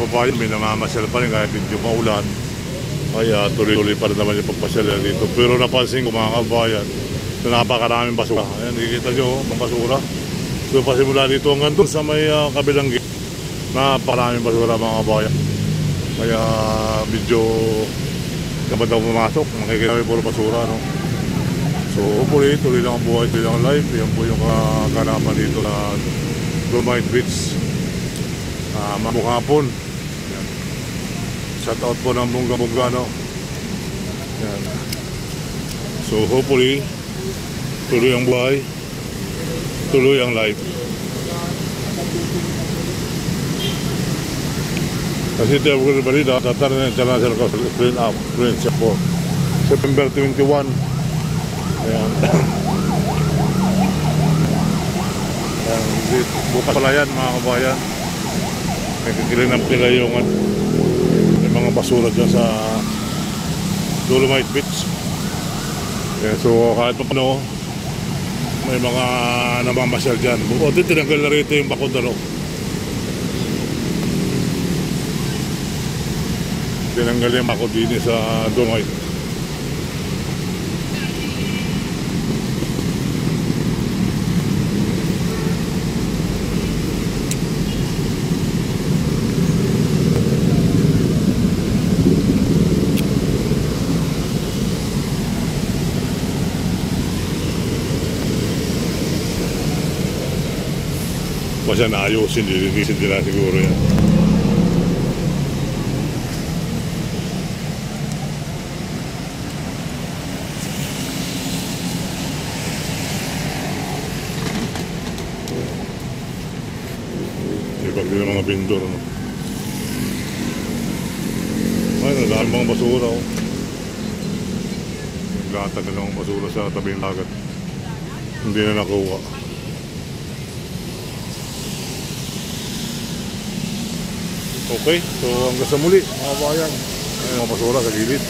kababayan, may namamasyal pa rin kahit hindi maulan. Kaya tuloy-tuloy pa rin naman yung pagpasyal dito. Pero napansin ko mga kababayan, na napakaraming basura. Ayan, nakikita nyo, mga basura. So pasimula dito hanggang doon sa may kabilang gate, napakaraming basura mga kababayan. Kaya medyo kapag daw pumasok, makikita may puro basura, no? So hopefully, tuloy lang ang buhay, tuloy lang ang life. Yan po yung kaganapan dito sa Dolomite Beach. Mabukhapon. Shout out po ng bongga-bongga, no? Yan. So hopefully, tuloy ang buhay, tuloy ang life. Kasi ito yung balita, tatarin na international clean up, clean check po. September 21. Ayan. Ayan. Bukas pala yan mga kabayan. Nagkikiling ng pila yung mga basura dyan sa Dolomite Beach. Ayan. So kahit pa paano, may mga namamasyal dyan. O din tinanggal na rito yung bakod, ano. Tinanggal yung bakod din sa Dolomite. Basta naayusin, lilinisin nila siguro yan. Ibag din ang mga bindor, no? Ay, nadaan mga basura, oh. Naglatag na lang ang basura sa tabing dagat. Hindi na nakuha. Okay, so hanggang sa muli mga kabayan. Ayun, mga basura sa gilid.